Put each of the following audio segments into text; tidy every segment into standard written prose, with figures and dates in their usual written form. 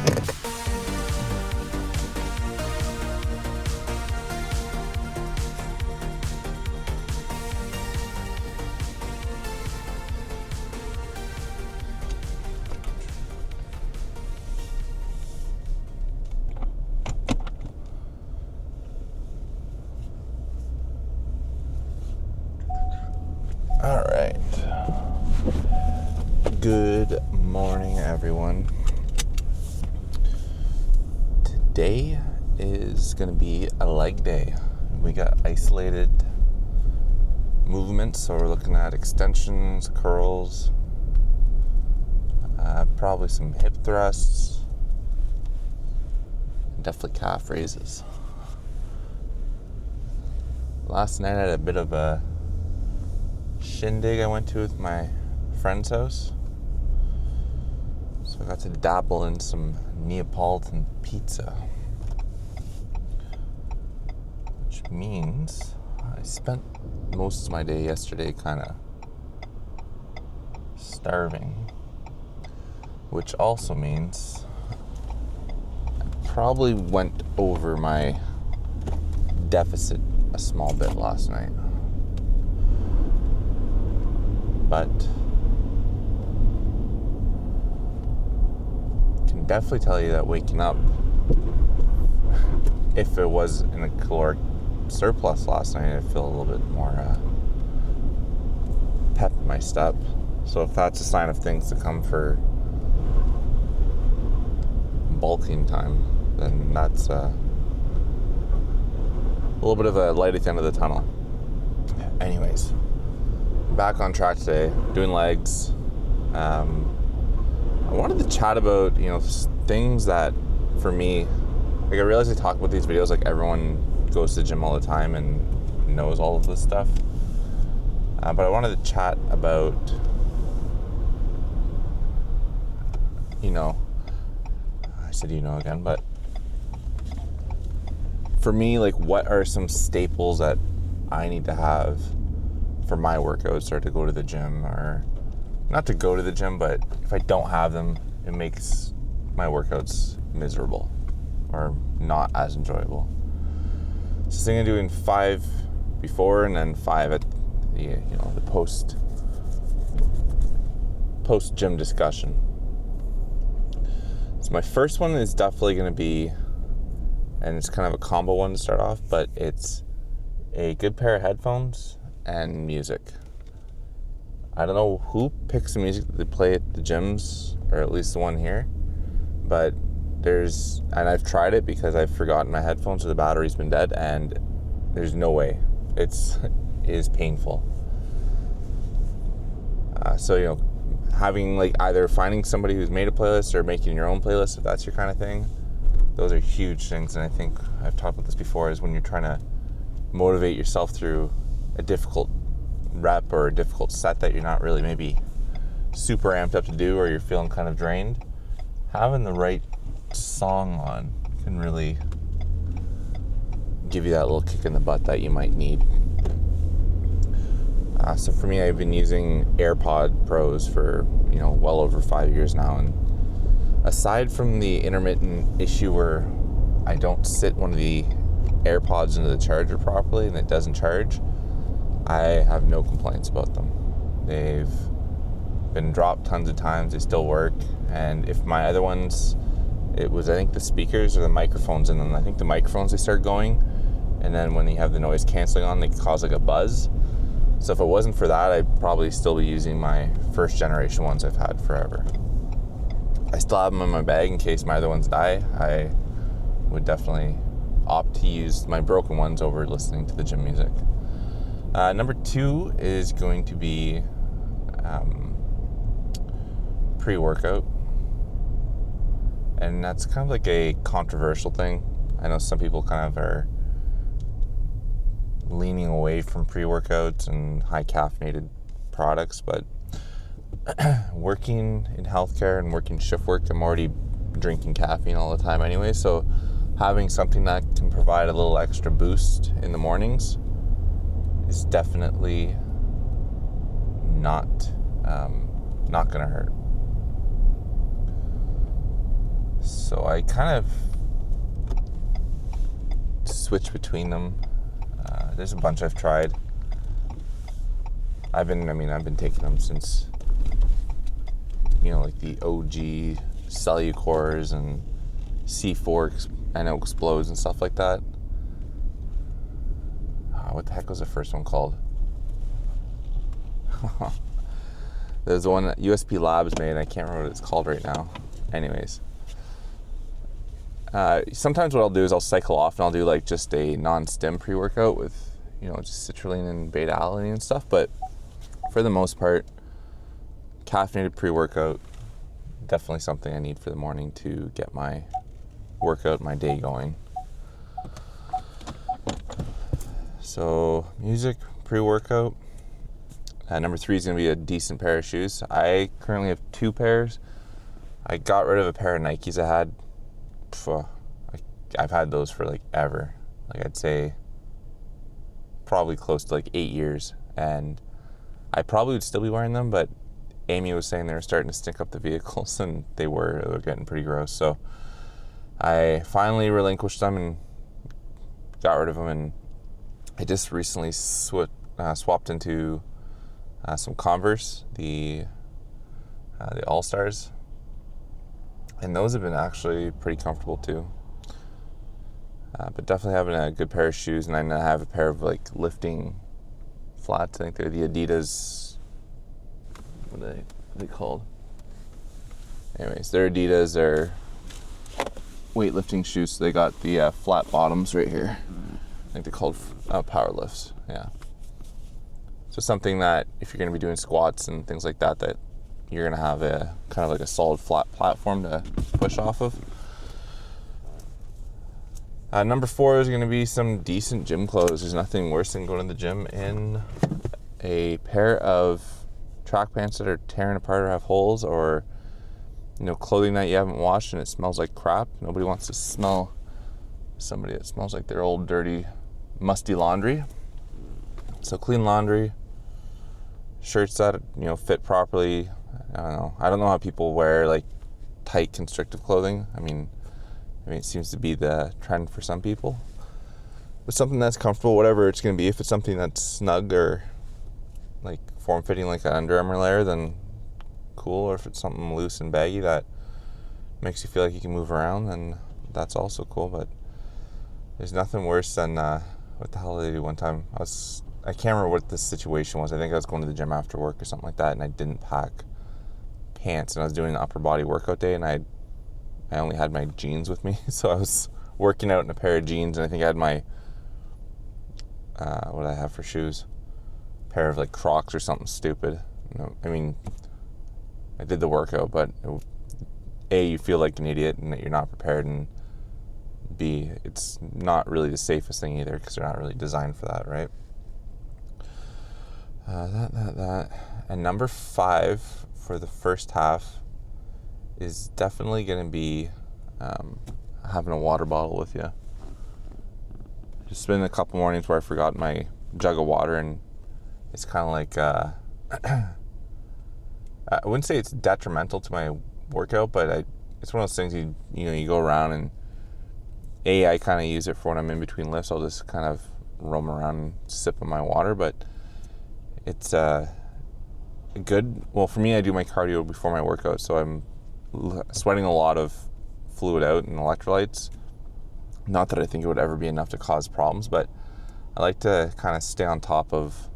All right. Good morning, everyone. Today is going to be a leg day. We got isolated movements, so we're looking at extensions, curls, probably some hip thrusts, and definitely calf raises. Last night I had a bit of a shindig I went to with my friend's house. So I got to dabble in some Neapolitan pizza. Which means I spent most of my day yesterday kind of starving. Which also means I probably went over my deficit a small bit last night. But I can definitely tell you that waking up, if it was in a caloric surplus last night, I feel a little bit more pep in my step. So if that's a sign of things to come for bulking time, then that's a little bit of a light at the end of the tunnel. Anyways, back on track today, doing legs. I wanted to chat about, things that for me, like I realize I talk about these videos like everyone goes to the gym all the time and knows all of this stuff. But I wanted to chat about, I said again, but for me, like what are some staples that I need to have for my workouts or to go to the gym, or not to go to the gym, but if I don't have them, it makes my workouts miserable or not as enjoyable. So I'm doing 5 before and then 5 at the post gym discussion. So my first one is definitely going to be, and it's kind of a combo one to start off, but it's a good pair of headphones and music. I don't know who picks the music that they play at the gyms, or at least the one here, but and I've tried it because I've forgotten my headphones or the battery's been dead, and there's no way. It is painful. So having either finding somebody who's made a playlist or making your own playlist, if that's your kind of thing, those are huge things. And I think I've talked about this before, is when you're trying to motivate yourself through a difficult rep or a difficult set that you're not really maybe super amped up to do, or you're feeling kind of drained, having the right song on can really give you that little kick in the butt that you might need. So for me, I've been using AirPod Pros for well over 5 years now, and aside from the intermittent issue where I don't sit one of the AirPods into the charger properly and it doesn't charge, I have no complaints about them. They've been dropped tons of times, they still work. And if my other ones, it was I think the speakers or the microphones, and then I think the microphones, they start going, and then when you have the noise canceling on, they cause a buzz. So if it wasn't for that, I'd probably still be using my first generation ones I've had forever. I still have them in my bag in case my other ones die. I would definitely opt to use my broken ones over listening to the gym music. Number 2 is going to be pre-workout. And that's kind of like a controversial thing. I know some people kind of are leaning away from pre-workouts and high caffeinated products, but working in healthcare and working shift work, I'm already drinking caffeine all the time anyway, so having something that can provide a little extra boost in the mornings is definitely not gonna hurt. So I kind of switch between them. There's a bunch I've tried. I've been taking them since, like the OG Cellucors and C4 I know explodes and stuff like that. What the heck was the first one called? There's the one that USP Labs made. I can't remember what it's called right now. Anyways. Sometimes what I'll do is I'll cycle off and I'll do like just a non-stim pre-workout with, just citrulline and beta-alanine and stuff. But for the most part, caffeinated pre-workout, definitely something I need for the morning to get my workout, my day going. So music, pre-workout. Number 3 is going to be a decent pair of shoes. I currently have 2 pairs. I got rid of a pair of Nikes I had. I've had those for like ever. Like I'd say probably close to like 8 years. And I probably would still be wearing them, but Amy was saying they were starting to stink up the vehicles, and they were getting pretty gross. So I finally relinquished them and got rid of them. And I just recently swapped into some Converse, the All-Stars. And those have been actually pretty comfortable too. But definitely having a good pair of shoes, and I have a pair of like lifting flats. I think they're the Adidas. What are they called? Anyways, they're Adidas. They're weightlifting shoes. So they got the flat bottoms right here. I think they're called power lifts. Yeah. So something that if you're going to be doing squats and things like that, that you're going to have a kind of like a solid flat platform to push off of. Number 4 is going to be some decent gym clothes. There's nothing worse than going to the gym in a pair of track pants that are tearing apart or have holes, or clothing that you haven't washed and it smells like crap. Nobody wants to smell somebody that smells like their old dirty musty laundry. So clean laundry, shirts that fit properly. I don't know how people wear like tight constrictive clothing. I mean it seems to be the trend for some people. But something that's comfortable, whatever it's going to be. If it's something that's snug or like form-fitting like an Under Armour layer, then cool. Or if it's something loose and baggy that makes you feel like you can move around, then that's also cool. But there's nothing worse than what the hell did I do one time? I can't remember what the situation was. I think I was going to the gym after work or something like that, and I didn't pack pants, and I was doing an upper body workout day, and I only had my jeans with me. So I was working out in a pair of jeans, and I think I had my what did I have for shoes? A pair of like Crocs or something stupid. I did the workout, but A, you feel like an idiot and that you're not prepared, and B, it's not really the safest thing either because they're not really designed for that, right? That. And number 5 for the first half is definitely going to be having a water bottle with you. Just been a couple mornings where I forgot my jug of water, and it's kind of like I wouldn't say it's detrimental to my workout, but it's one of those things you go around and I kind of use it for when I'm in between lifts. I'll just kind of roam around and sip on my water, but it's good. Well, for me, I do my cardio before my workout, so I'm sweating a lot of fluid out and electrolytes. Not that I think it would ever be enough to cause problems, but I like to kind of stay on top of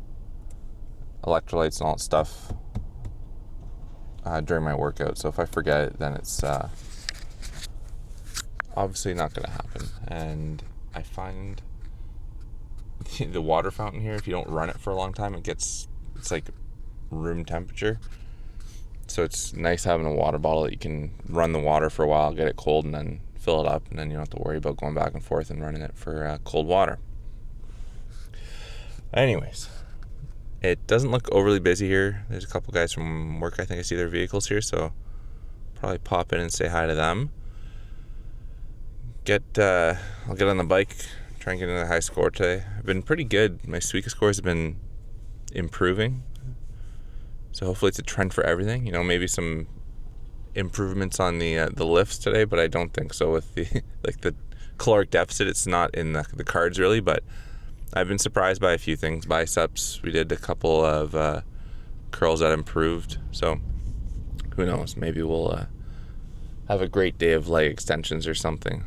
electrolytes and all that stuff during my workout. So if I forget it, then it's obviously not going to happen. And I find the water fountain here, if you don't run it for a long time, it's like room temperature. So it's nice having a water bottle that you can run the water for a while, get it cold, and then fill it up, and then you don't have to worry about going back and forth and running it for cold water. Anyways, it doesn't look overly busy here. There's a couple guys from work, I think I see their vehicles here, so probably pop in and say hi to them. I'll get on the bike, try and get in a high score today. I've been pretty good. My Suica scores have been improving. So hopefully it's a trend for everything. Maybe some improvements on the lifts today, but I don't think so with the the caloric deficit. It's not in the cards really, but I've been surprised by a few things. Biceps, we did a couple of curls that improved, so who knows, maybe we'll have a great day of leg extensions or something.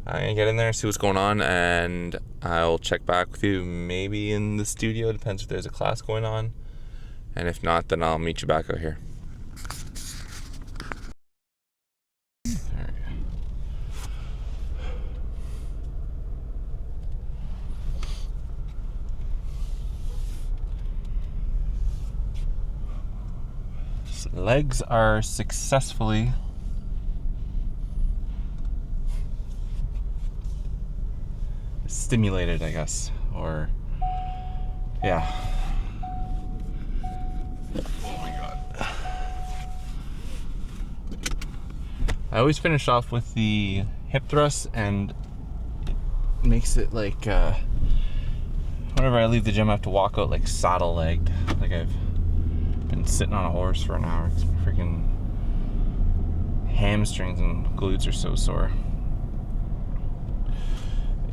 I'm gonna get in there, see what's going on, and I'll check back with you maybe in the studio. Depends if there's a class going on, and if not, then I'll meet you back out here. Legs are successfully stimulated, I guess, or yeah. Oh my god. I always finish off with the hip thrust, and it makes it like whenever I leave the gym I have to walk out like saddle legged, like I've been sitting on a horse for an hour. It's freaking hamstrings and glutes are so sore.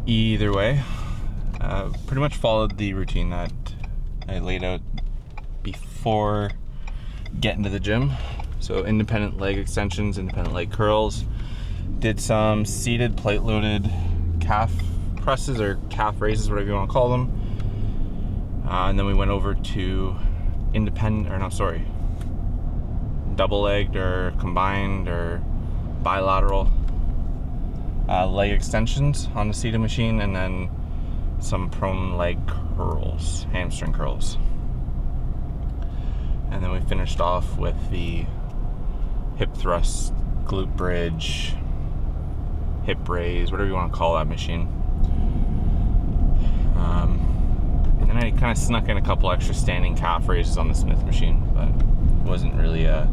Either way, pretty much followed the routine that I laid out before getting to the gym. So independent leg extensions, independent leg curls, did some seated plate loaded calf presses or calf raises, whatever you want to call them, and then we went over to double-legged or combined or bilateral leg extensions on the seated machine, and then some prone leg curls, hamstring curls. And then we finished off with the hip thrust, glute bridge, hip raise, whatever you want to call that machine. And then I kind of snuck in a couple extra standing calf raises on the Smith machine, but it wasn't really a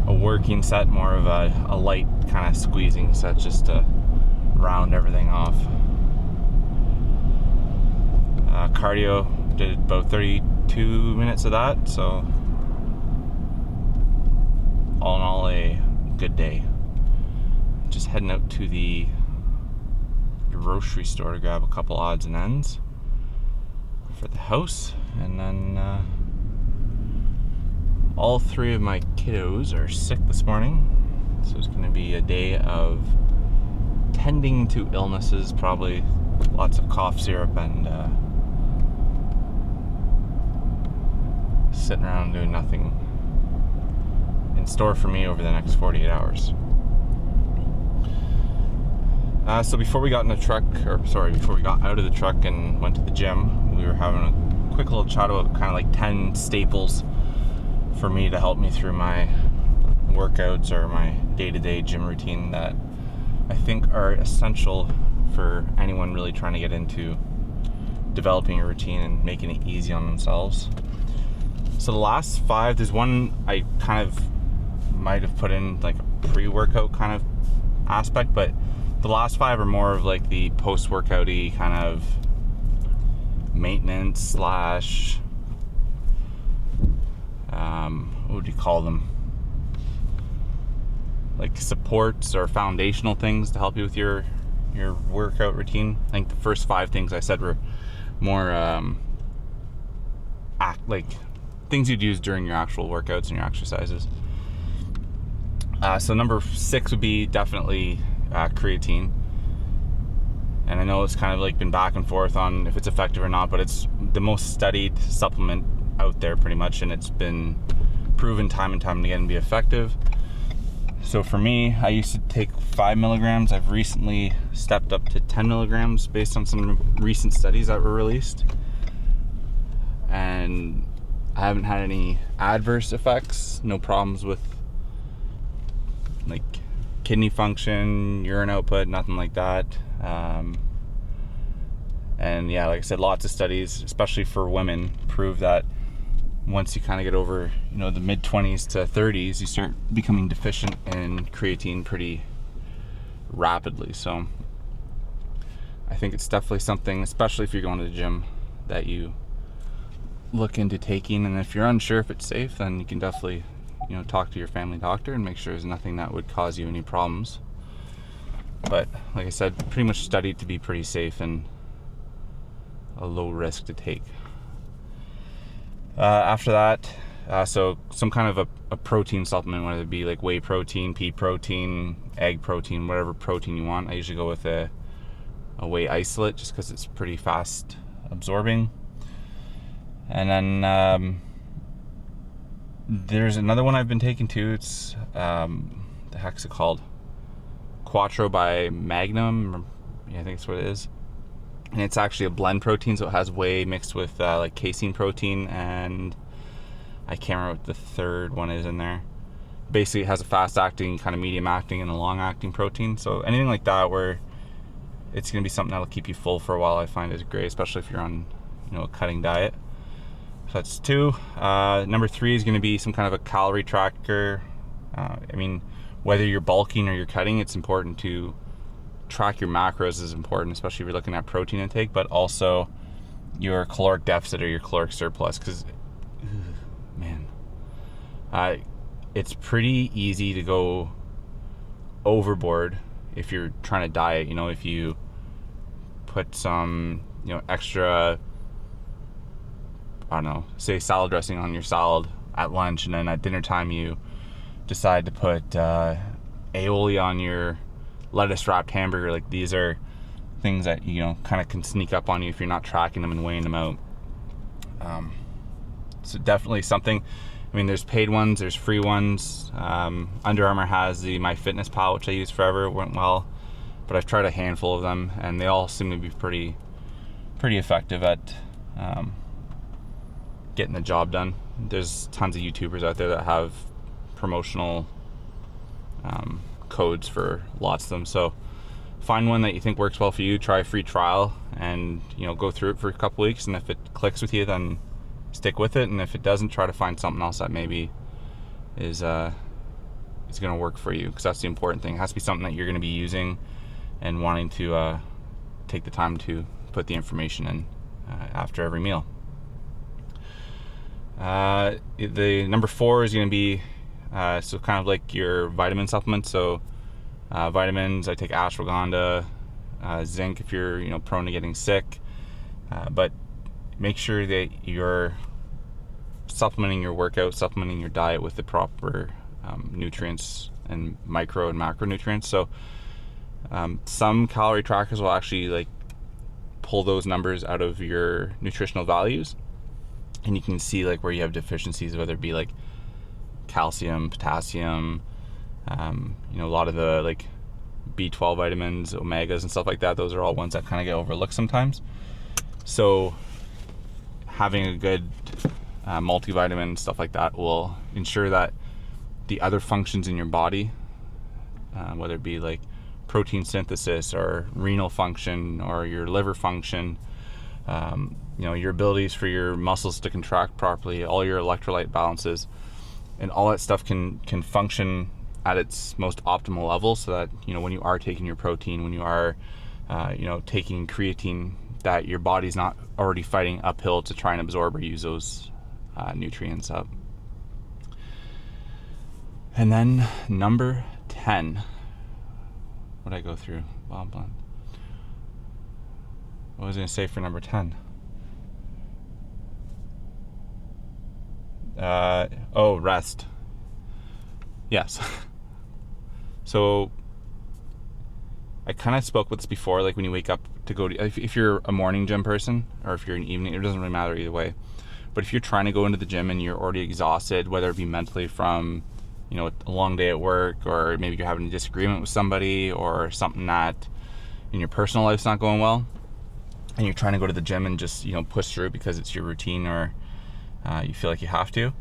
working set, more of a light kind of squeezing set just to round everything off. Cardio, did about 32 minutes of that, so all in all a good day. Just heading out to the grocery store to grab a couple odds and ends for the house, and then all three of my kiddos are sick this morning, so it's going to be a day of tending to illnesses, probably lots of cough syrup and sitting around doing nothing in store for me over the next 48 hours. So before we got out of the truck and went to the gym, we were having a quick little chat about kind of like 10 staples for me to help me through my workouts or my day-to-day gym routine that I think are essential for anyone really trying to get into developing a routine and making it easy on themselves. So the last 5, there's one I kind of might have put in like a pre-workout kind of aspect, but the last 5 are more of like the post-workout-y kind of maintenance slash what would you call them? Like supports or foundational things to help you with your workout routine. I think the first 5 things I said were more like things you'd use during your actual workouts and your exercises. So number 6 would be definitely creatine. And I know it's kind of like been back and forth on if it's effective or not, but it's the most studied supplement out there pretty much, and it's been proven time and time again to be effective. So for me, I used to take 5 milligrams. I've recently stepped up to 10 milligrams based on some recent studies that were released. And I haven't had any adverse effects, no problems with like kidney function, urine output, nothing like that. And yeah, like I said, lots of studies, especially for women, prove that once you kind of get over, the mid-20s to 30s, you start becoming deficient in creatine pretty rapidly. So I think it's definitely something, especially if you're going to the gym, that you look into taking. And if you're unsure if it's safe, then you can definitely talk to your family doctor and make sure there's nothing that would cause you any problems. But like I said, pretty much studied to be pretty safe and a low risk to take. After that, so some kind of a protein supplement, whether it be like whey protein, pea protein, egg protein, whatever protein you want. I usually go with a whey isolate just because it's pretty fast absorbing. And then there's another one I've been taking too. It's the heck's it called? Quattro by Magnum. Yeah, I think that's what it is. And it's actually a blend protein, so it has whey mixed with like casein protein, and I can't remember what the third one is in there. Basically, it has a fast-acting, kind of medium-acting, and a long-acting protein. So anything like that where it's going to be something that'll keep you full for a while, I find is great, especially if you're on, a cutting diet. So that's 2. Number 3 is going to be some kind of a calorie tracker. Whether you're bulking or you're cutting, it's important to track your macros is important, especially if you're looking at protein intake, but also your caloric deficit or your caloric surplus, because it's pretty easy to go overboard if you're trying to diet. If you put some extra, I don't know, say salad dressing on your salad at lunch, and then at dinner time you decide to put aioli on your lettuce wrapped hamburger. Like, these are things that kind of can sneak up on you if you're not tracking them and weighing them out. So definitely something. There's paid ones, there's free ones. Under Armour has the MyFitnessPal, which I used forever. It went well, but I've tried a handful of them and they all seem to be pretty effective at getting the job done. There's tons of YouTubers out there that have promotional codes for lots of them. So find one that you think works well for you, try a free trial, and go through it for a couple weeks, and if it clicks with you, then stick with it, and if it doesn't, try to find something else that maybe is going to work for you, because that's the important thing. It has to be something that you're going to be using and wanting to take the time to put the information in after every meal. The number 4 is going to be so kind of like your vitamin supplements. So vitamins, I take ashwagandha, zinc if you're prone to getting sick, but make sure that you're supplementing your workout, supplementing your diet with the proper nutrients and micro and macronutrients. So some calorie trackers will actually pull those numbers out of your nutritional values, and you can see where you have deficiencies, whether it be calcium, potassium, a lot of the B12 vitamins, omegas and stuff like that. Those are all ones that kind of get overlooked sometimes. So having a good multivitamin, stuff like that, will ensure that the other functions in your body, whether it be protein synthesis or renal function or your liver function, your abilities for your muscles to contract properly, all your electrolyte balances, and all that stuff can function at its most optimal level, so that when you are taking your protein, when you are taking creatine, that your body's not already fighting uphill to try and absorb or use those nutrients up. And then number 10, what did I go through? What was I going to say for number 10? Rest. Yes. So I kind of spoke with this before, when you wake up to go to, if you're a morning gym person or if you're an evening, it doesn't really matter either way. But if you're trying to go into the gym and you're already exhausted, whether it be mentally from, a long day at work, or maybe you're having a disagreement with somebody, or something that in your personal life's not going well, and you're trying to go to the gym and just, push through because it's your routine, or you feel like you have to,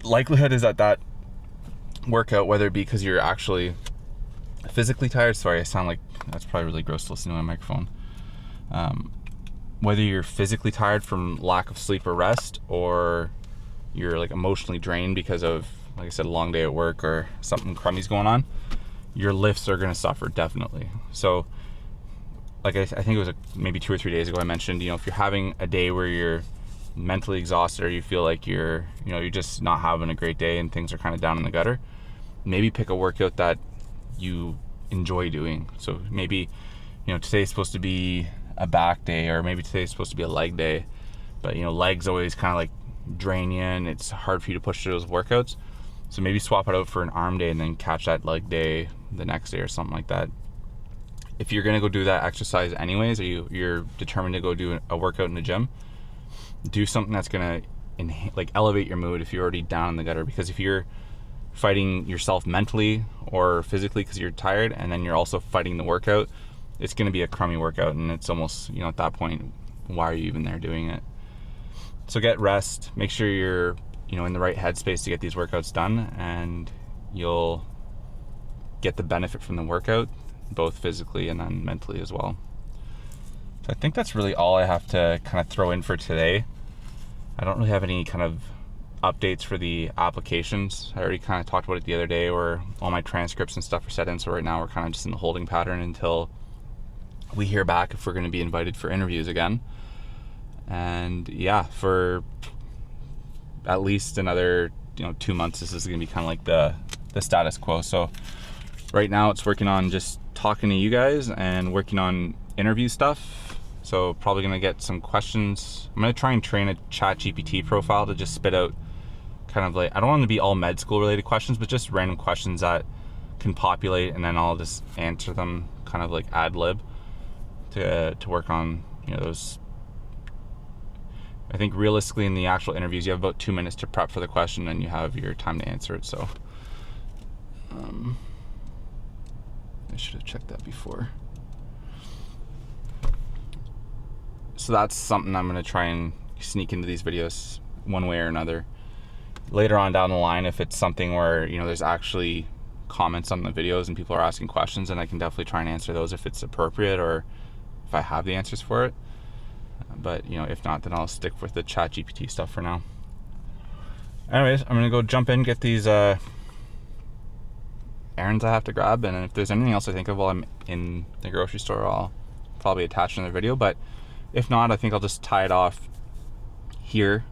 likelihood is that workout, whether it be because you're actually physically tired, sorry, I sound like that's probably really gross to listen to my microphone, whether you're physically tired from lack of sleep or rest, or you're emotionally drained because of, like I said, a long day at work or something crummy's going on, your lifts are going to suffer, definitely. So I think it was maybe 2 or 3 days ago I mentioned, if you're having a day where you're mentally exhausted, or you feel like you're just not having a great day and things are kind of down in the gutter, maybe pick a workout that you enjoy doing. So maybe, today's supposed to be a back day, or maybe today's supposed to be a leg day, but legs always kind of like drain you and it's hard for you to push through those workouts. So maybe swap it out for an arm day and then catch that leg day the next day or something like that. If you're gonna go do that exercise anyways, or you're determined to go do a workout in the gym, do something that's gonna elevate your mood if you're already down in the gutter. Because if you're fighting yourself mentally or physically because you're tired, and then you're also fighting the workout, it's gonna be a crummy workout, and it's almost, at that point, why are you even there doing it? So get rest, make sure you're in the right headspace to get these workouts done, and you'll get the benefit from the workout, both physically and then mentally as well. So I think that's really all I have to kind of throw in for today. I don't really have any kind of updates for the applications. I already kind of talked about it the other day, where all my transcripts and stuff are set in, so right now we're kind of just in the holding pattern until we hear back if we're going to be invited for interviews again. And yeah, for at least another 2 months, this is going to be kind of like the status quo. So right now it's working on just talking to you guys and working on interview stuff. So probably going to get some questions. I'm going to try and train a ChatGPT profile to just spit out kind of like, I don't want them to be all med school related questions, but just random questions that can populate, and then I'll just answer them kind of like ad lib to work on those. I think realistically in the actual interviews you have about 2 minutes to prep for the question, and you have your time to answer it. So I should have checked that before. So that's something I'm going to try and sneak into these videos one way or another. Later on down the line, if it's something where there's actually comments on the videos and people are asking questions, then I can definitely try and answer those if it's appropriate, or if I have the answers for it. But if not, then I'll stick with the ChatGPT stuff for now. Anyways, I'm gonna go jump in, get these errands I have to grab, and if there's anything else I think of while I'm in the grocery store, I'll probably attach another video. But if not, I think I'll just tie it off here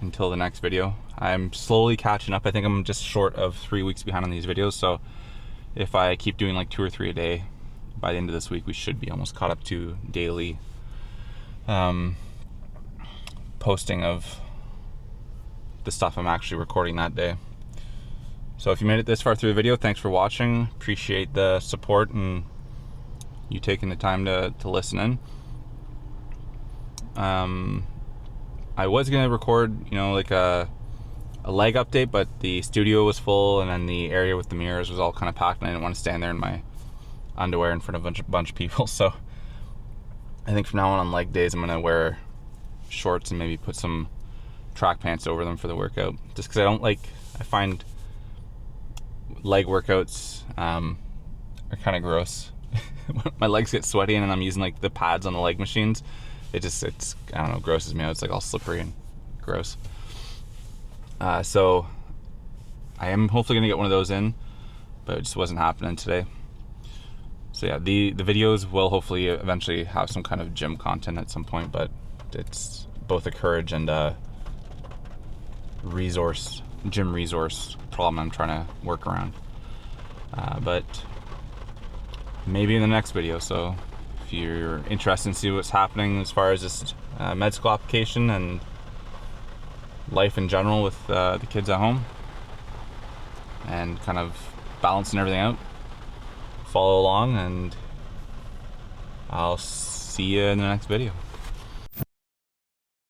until the next video. I'm slowly catching up. I think I'm just short of 3 weeks behind on these videos, so if I keep doing like 2 or 3 a day, by the end of this week we should be almost caught up to daily posting of the stuff I'm actually recording that day. So if you made it this far through the video, thanks for watching. Appreciate the support and you taking the time to listen in. I was gonna record like a leg update, but the studio was full, and then the area with the mirrors was all kind of packed, and I didn't want to stand there in my underwear in front of a bunch of people. So I think from now on leg days, I'm gonna wear shorts and maybe put some track pants over them for the workout, just because I find leg workouts are kind of gross. My legs get sweaty, and then I'm using like the pads on the leg machines. It's I don't know, grosses me out. It's like all slippery and gross. So I am hopefully gonna get one of those in, but it just wasn't happening today. So yeah, the videos will hopefully eventually have some kind of gym content at some point, but it's both a courage and a gym resource problem I'm trying to work around. But maybe in the next video. So if you're interested in see what's happening as far as this med school application and life in general with the kids at home and kind of balancing everything out, follow along, and I'll see you in the next video.